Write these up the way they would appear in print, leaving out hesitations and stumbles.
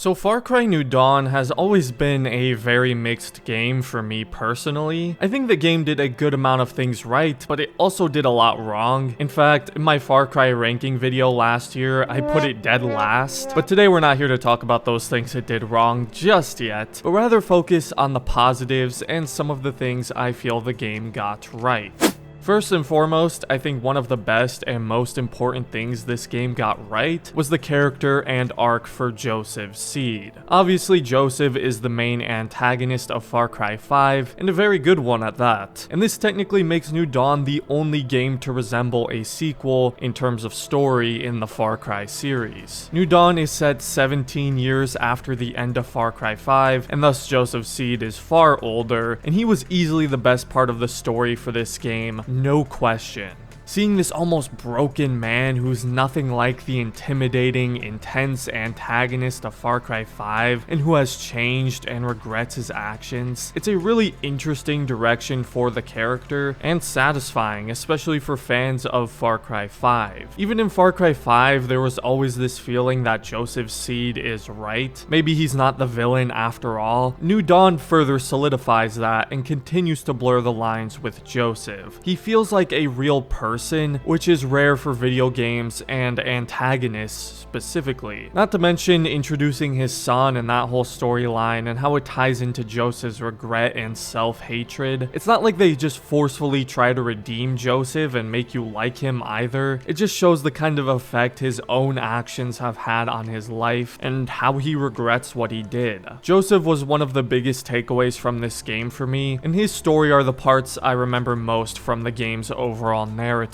So Far Cry New Dawn has always been a very mixed game for me personally. I think the game did a good amount of things right, but it also did a lot wrong. In fact, in my Far Cry ranking video last year, I put it dead last. But today we're not here to talk about those things it did wrong just yet, but rather focus on the positives and some of the things I feel the game got right. First and foremost, I think one of the best and most important things this game got right was the character and arc for Joseph Seed. Obviously, Joseph is the main antagonist of Far Cry 5, and a very good one at that. And this technically makes New Dawn the only game to resemble a sequel in terms of story in the Far Cry series. New Dawn is set 17 years after the end of Far Cry 5, and thus Joseph Seed is far older, and he was easily the best part of the story for this game. No question. Seeing this almost broken man who's nothing like the intimidating, intense antagonist of Far Cry 5 and who has changed and regrets his actions, it's a really interesting direction for the character and satisfying, especially for fans of Far Cry 5. Even in Far Cry 5, there was always this feeling that Joseph Seed is right. Maybe he's not the villain after all. New Dawn further solidifies that and continues to blur the lines with Joseph. He feels like a real person, which is rare for video games and antagonists specifically. Not to mention introducing his son and that whole storyline and how it ties into Joseph's regret and self-hatred. It's not like they just forcefully try to redeem Joseph and make you like him either. It just shows the kind of effect his own actions have had on his life and how he regrets what he did. Joseph was one of the biggest takeaways from this game for me, and his story are the parts I remember most from the game's overall narrative.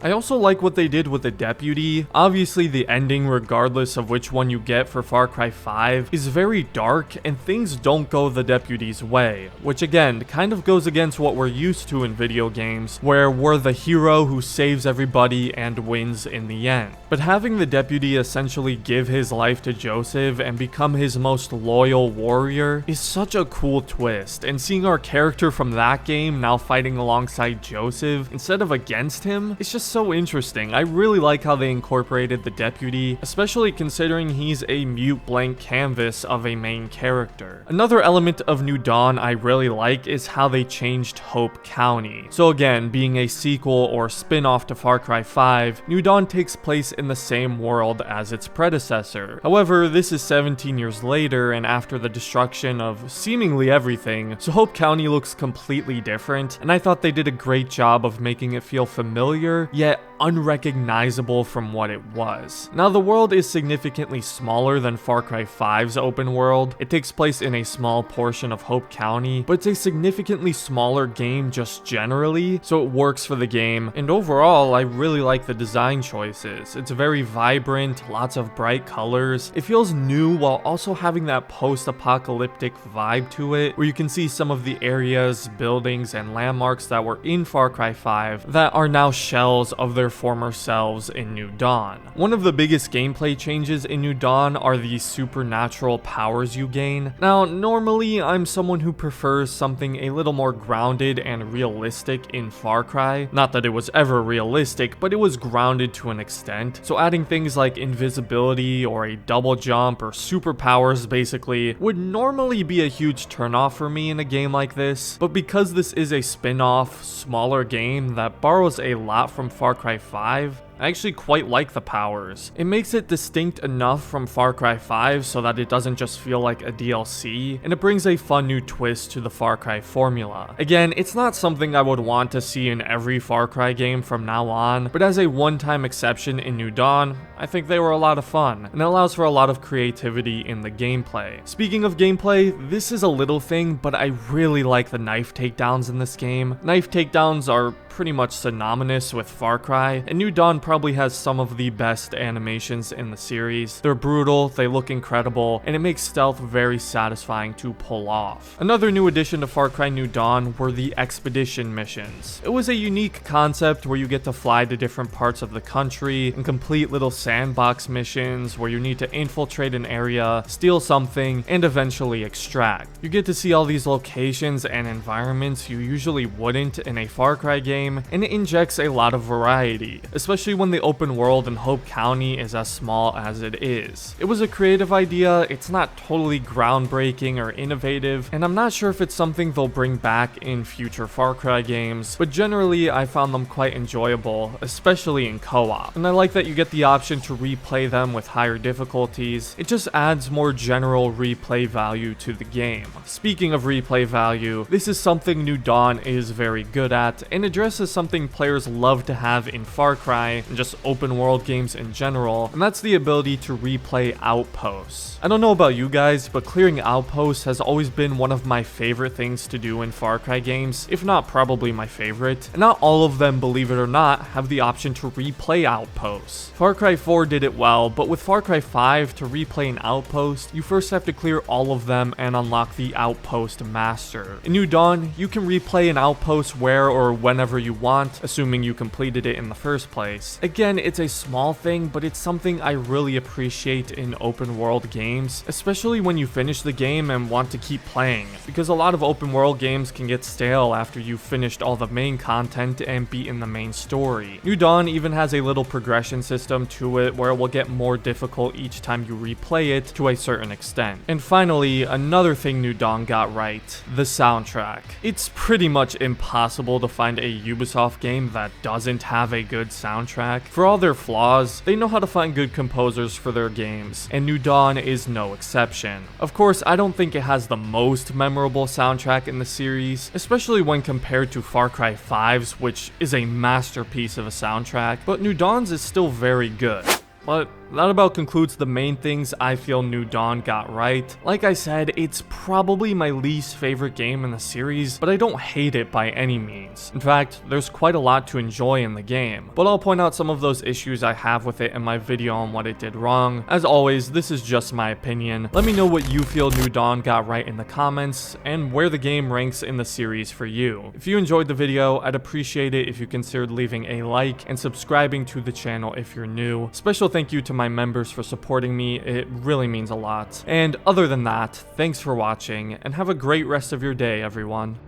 I also like what they did with the deputy. Obviously, the ending, regardless of which one you get for Far Cry 5, is very dark and things don't go the deputy's way, which again, kind of goes against what we're used to in video games, where we're the hero who saves everybody and wins in the end. But having the deputy essentially give his life to Joseph and become his most loyal warrior is such a cool twist, and seeing our character from that game now fighting alongside Joseph instead of against him, it's just so interesting. I really like how they incorporated the deputy, especially considering he's a mute blank canvas of a main character. Another element of New Dawn I really like is how they changed Hope County. So again, being a sequel or spin-off to Far Cry 5, New Dawn takes place in the same world as its predecessor. However, this is 17 years later and after the destruction of seemingly everything, so Hope County looks completely different, and I thought they did a great job of making it feel familiar, yet unrecognizable from what it was. Now, the world is significantly smaller than Far Cry 5's open world. It takes place in a small portion of Hope County, but it's a significantly smaller game just generally, so it works for the game, and overall, I really like the design choices. It's very vibrant, lots of bright colors. It feels new while also having that post-apocalyptic vibe to it, where you can see some of the areas, buildings, and landmarks that were in Far Cry 5 that are now shells of their former selves in New Dawn. One of the biggest gameplay changes in New Dawn are the supernatural powers you gain. Now, normally I'm someone who prefers something a little more grounded and realistic in Far Cry. Not that it was ever realistic, but it was grounded to an extent. So adding things like invisibility or a double jump or superpowers basically would normally be a huge turnoff for me in a game like this. But because this is a spin-off, smaller game that borrows a lot from Far Cry 5, I actually quite like the powers. It makes it distinct enough from Far Cry 5 so that it doesn't just feel like a DLC, and it brings a fun new twist to the Far Cry formula. Again, it's not something I would want to see in every Far Cry game from now on, but as a one-time exception in New Dawn, I think they were a lot of fun, and it allows for a lot of creativity in the gameplay. Speaking of gameplay, this is a little thing, but I really like the knife takedowns in this game. Knife takedowns are pretty much synonymous with Far Cry, and New Dawn probably has some of the best animations in the series. They're brutal, they look incredible, and it makes stealth very satisfying to pull off. Another new addition to Far Cry New Dawn were the expedition missions. It was a unique concept where you get to fly to different parts of the country and complete little sandbox missions where you need to infiltrate an area, steal something, and eventually extract. You get to see all these locations and environments you usually wouldn't in a Far Cry game, and it injects a lot of variety, especially especially when the open world in Hope County is as small as it is. It was a creative idea, it's not totally groundbreaking or innovative, and I'm not sure if it's something they'll bring back in future Far Cry games, but generally I found them quite enjoyable, especially in co-op. And I like that you get the option to replay them with higher difficulties. It just adds more general replay value to the game. Speaking of replay value, this is something New Dawn is very good at, and addresses something players love to have in Far Cry and just open world games in general, and that's the ability to replay outposts. I don't know about you guys, but clearing outposts has always been one of my favorite things to do in Far Cry games, if not probably my favorite, and not all of them, believe it or not, have the option to replay outposts. Far Cry 4 did it well, but with Far Cry 5, to replay an outpost, you first have to clear all of them and unlock the Outpost Master. In New Dawn, you can replay an outpost where or whenever you want, assuming you completed it in the first place. Again, it's a small thing, but it's something I really appreciate in open world games, especially when you finish the game and want to keep playing, because a lot of open world games can get stale after you've finished all the main content and beaten the main story. New Dawn even has a little progression system to it where it will get more difficult each time you replay it to a certain extent. And finally, another thing New Dawn got right, the soundtrack. It's pretty much impossible to find a Ubisoft game that doesn't have a good soundtrack. For all their flaws, they know how to find good composers for their games, and New Dawn is no exception. Of course, I don't think it has the most memorable soundtrack in the series, especially when compared to Far Cry 5's, which is a masterpiece of a soundtrack, but New Dawn's is still very good. But that about concludes the main things I feel New Dawn got right. Like I said, it's probably my least favorite game in the series, but I don't hate it by any means. In fact, there's quite a lot to enjoy in the game, but I'll point out some of those issues I have with it in my video on what it did wrong. As always, this is just my opinion. Let me know what you feel New Dawn got right in the comments, and where the game ranks in the series for you. If you enjoyed the video, I'd appreciate it if you considered leaving a like and subscribing to the channel if you're new. Special thank you to my members for supporting me, it really means a lot. And other than that, thanks for watching, and have a great rest of your day, everyone.